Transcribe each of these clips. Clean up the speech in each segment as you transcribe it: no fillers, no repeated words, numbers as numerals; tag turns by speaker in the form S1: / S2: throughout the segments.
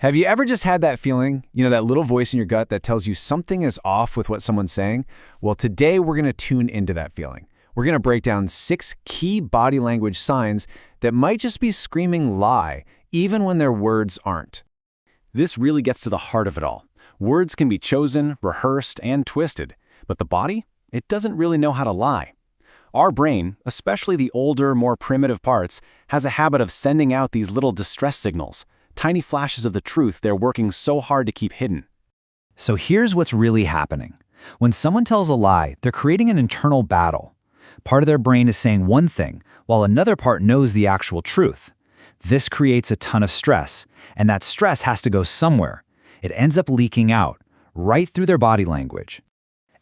S1: Have you ever just had that feeling, that little voice in your gut that tells you something is off with what someone's saying? Well, today we're going to tune into that feeling. We're going to break down 6 key body language signs that might just be screaming lie, even when their words aren't. This really gets to the heart of it all. Words can be chosen, rehearsed, and twisted, but the body, it doesn't really know how to lie. Our brain, especially the older, more primitive parts, has a habit of sending out these little distress signals, tiny flashes of the truth they're working so hard to keep hidden.
S2: So here's what's really happening. When someone tells a lie, they're creating an internal battle. Part of their brain is saying one thing, while another part knows the actual truth. This creates a ton of stress, and that stress has to go somewhere. It ends up leaking out, right through their body language.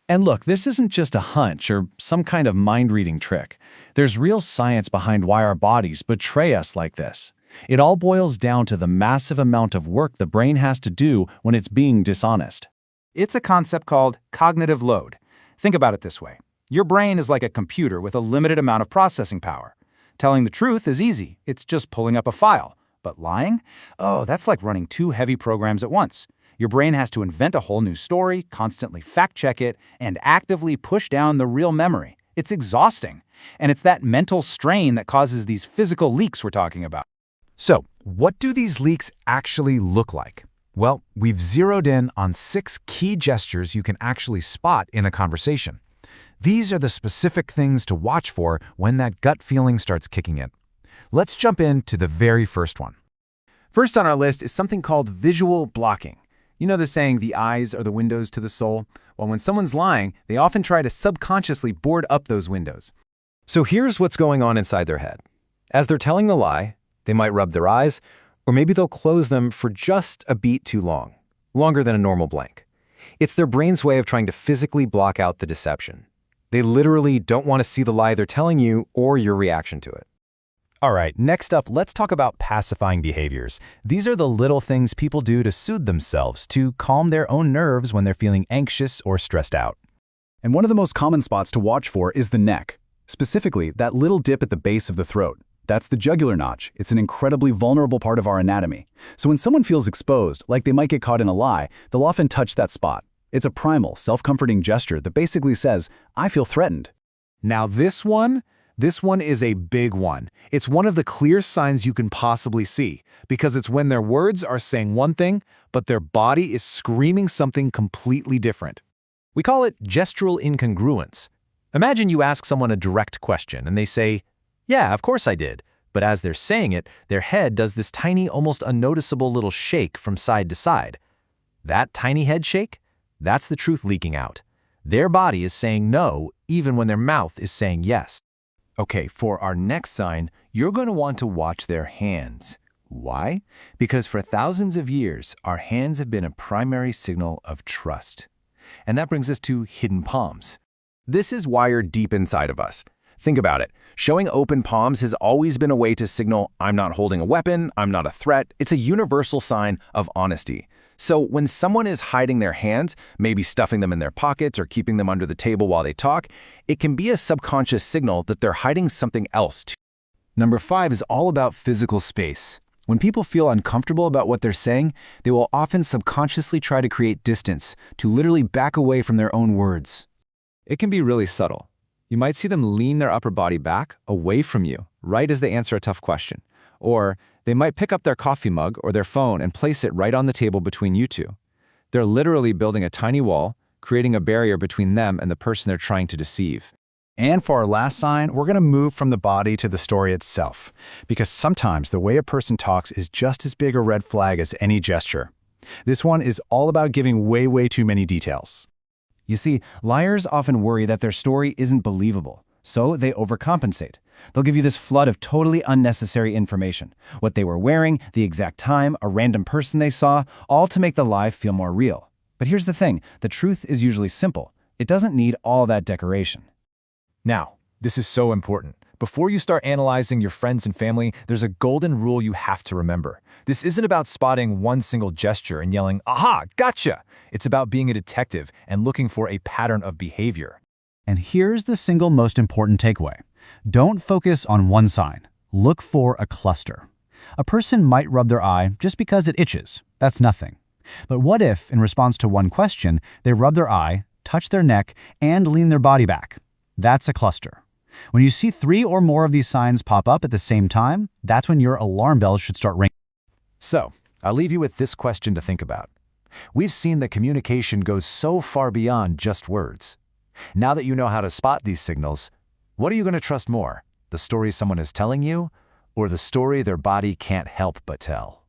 S3: And look, this isn't just a hunch or some kind of mind-reading trick. There's real science behind why our bodies betray us like this. It all boils down to the massive amount of work the brain has to do when it's being dishonest.
S4: It's a concept called cognitive load. Think about it this way. Your brain is like a computer with a limited amount of processing power. Telling the truth is easy. It's just pulling up a file. But lying? Oh, that's like running 2 heavy programs at once. Your brain has to invent a whole new story, constantly fact-check it, and actively push down the real memory. It's exhausting. And it's that mental strain that causes these physical leaks we're talking about.
S5: So, what do these leaks actually look like? Well, we've zeroed in on 6 key gestures you can actually spot in a conversation. These are the specific things to watch for when that gut feeling starts kicking in. Let's jump into the very first one.
S1: First on our list is something called visual blocking. You know the saying, the eyes are the windows to the soul? Well, when someone's lying, they often try to subconsciously board up those windows.
S6: So here's what's going on inside their head. As they're telling the lie, they might rub their eyes, or maybe they'll close them for just a beat too long, longer than a normal blank. It's their brain's way of trying to physically block out the deception. They literally don't want to see the lie they're telling you or your reaction to it.
S5: All right, next up, let's talk about pacifying behaviors. These are the little things people do to soothe themselves, to calm their own nerves when they're feeling anxious or stressed out.
S7: And one of the most common spots to watch for is the neck. Specifically, that little dip at the base of the throat. That's the jugular notch. It's an incredibly vulnerable part of our anatomy. So when someone feels exposed, like they might get caught in a lie, they'll often touch that spot. It's a primal, self-comforting gesture that basically says, I feel threatened.
S5: Now this one is a big one. It's one of the clear signs you can possibly see, because it's when their words are saying one thing, but their body is screaming something completely different. We call it gestural incongruence. Imagine you ask someone a direct question and they say, "Yeah, of course I did." But as they're saying it, their head does this tiny, almost unnoticeable little shake from side to side. That tiny head shake? That's the truth leaking out. Their body is saying no, even when their mouth is saying yes.
S1: Okay, for our next sign, you're going to want to watch their hands. Why? Because for thousands of years, our hands have been a primary signal of trust. And that brings us to hidden palms. This is wired deep inside of us. Think about it. Showing open palms has always been a way to signal, I'm not holding a weapon, I'm not a threat. It's a universal sign of honesty. So when someone is hiding their hands, maybe stuffing them in their pockets or keeping them under the table while they talk, it can be a subconscious signal that they're hiding something else too. Number 5 is all about physical space. When people feel uncomfortable about what they're saying, they will often subconsciously try to create distance, to literally back away from their own words.
S6: It can be really subtle. You might see them lean their upper body back, away from you, right as they answer a tough question. Or they might pick up their coffee mug or their phone and place it right on the table between you two. They're literally building a tiny wall, creating a barrier between them and the person they're trying to deceive.
S7: And for our last sign, we're going to move from the body to the story itself. Because sometimes the way a person talks is just as big a red flag as any gesture. This one is all about giving way too many details. You see, liars often worry that their story isn't believable, so they overcompensate. They'll give you this flood of totally unnecessary information. What they were wearing, the exact time, a random person they saw, all to make the lie feel more real. But here's the thing, the truth is usually simple. It doesn't need all that decoration.
S5: Now, this is so important. Before you start analyzing your friends and family, there's a golden rule you have to remember. This isn't about spotting one single gesture and yelling, "Aha, gotcha!" It's about being a detective and looking for a pattern of behavior.
S7: And here's the single most important takeaway. Don't focus on one sign. Look for a cluster. A person might rub their eye just because it itches,
S2: That's nothing. But what if, in response to one question, they rub their eye, touch their neck, and lean their body back? That's a cluster. When you see 3 or more of these signs pop up at the same time, that's when your alarm bells should start ringing.
S1: So, I'll leave you with this question to think about. We've seen that communication goes so far beyond just words. Now that you know how to spot these signals, what are you going to trust more? The story someone is telling you, or the story their body can't help but tell?